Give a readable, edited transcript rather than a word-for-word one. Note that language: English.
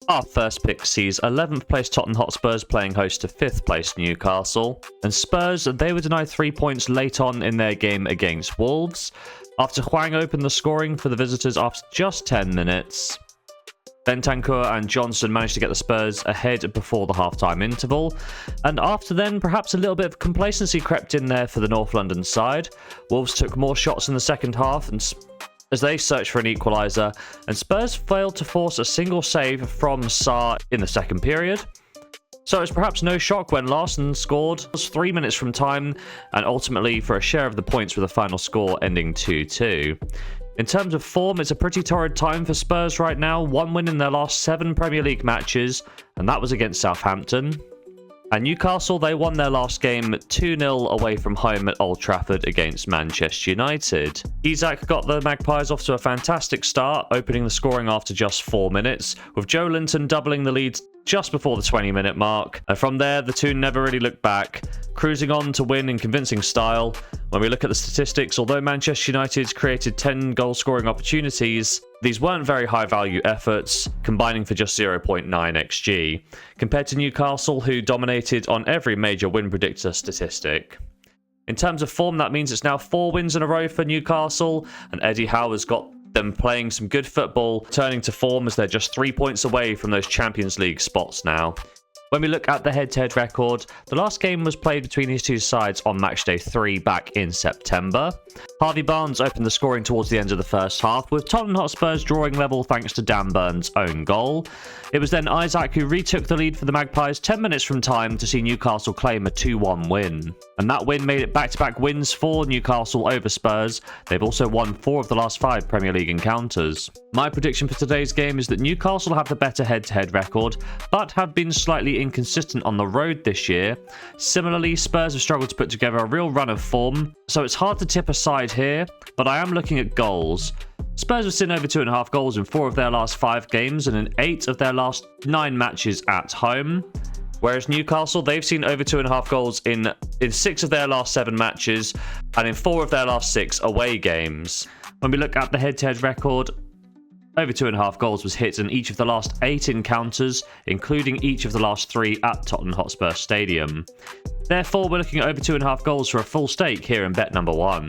Our first pick sees 11th place Tottenham Hotspurs playing host to 5th place Newcastle. And Spurs, they were denied 3 points late on in their game against Wolves, after Hwang opened the scoring for the visitors after just 10 minutes. Bentancur and Johnson managed to get the Spurs ahead before the half-time interval, and after then, perhaps a little bit of complacency crept in there for the North London side. Wolves took more shots in the second half and as they searched for an equaliser, and Spurs failed to force a single save from Sarr in the second period. So it's perhaps no shock when Larson scored 3 minutes from time, and ultimately for a share of the points with the final score ending 2-2. In terms of form, it's a pretty torrid time for Spurs right now. 1 win in their last 7 Premier League matches, and that was against Southampton. And Newcastle, they won their last game 2-0 away from home at Old Trafford against Manchester United. Isak got the Magpies off to a fantastic start, opening the scoring after just 4 minutes, with Joe Linton doubling the lead just before the 20-minute mark. And from there, the two never really looked back, cruising on to win in convincing style. When we look at the statistics, although Manchester United created 10 goal-scoring opportunities, these weren't very high-value efforts, combining for just 0.9 xG, compared to Newcastle, who dominated on every major win predictor statistic. In terms of form, that means it's now 4 wins in a row for Newcastle, and Eddie Howe has got them playing some good football, turning to form as they're just 3 points away from those Champions League spots now. When we look at the head-to-head record, the last game was played between these two sides on Matchday 3 back in September. Harvey Barnes opened the scoring towards the end of the first half, with Tottenham Hotspurs drawing level thanks to Dan Burns' own goal. It was then Isak who retook the lead for the Magpies 10 minutes from time to see Newcastle claim a 2-1 win. And that win made it back-to-back wins for Newcastle over Spurs. They've also won 4 of the last 5 Premier League encounters. My prediction for today's game is that Newcastle have the better head-to-head record, but have been slightly inconsistent on the road this year. Similarly, Spurs have struggled to put together a real run of form, so it's hard to tip a side here, but I am looking at goals. Spurs have seen over 2.5 goals in 4 of their last 5 games and in 8 of their last 9 matches at home. Whereas Newcastle, they've seen over 2.5 goals in 6 of their last 7 matches and in 4 of their last 6 away games. When we look at the head-to-head record, over 2.5 goals was hit in each of the last 8 encounters, including each of the last 3 at Tottenham Hotspur Stadium. Therefore, we're looking at over 2.5 goals for a full stake here in bet number 1.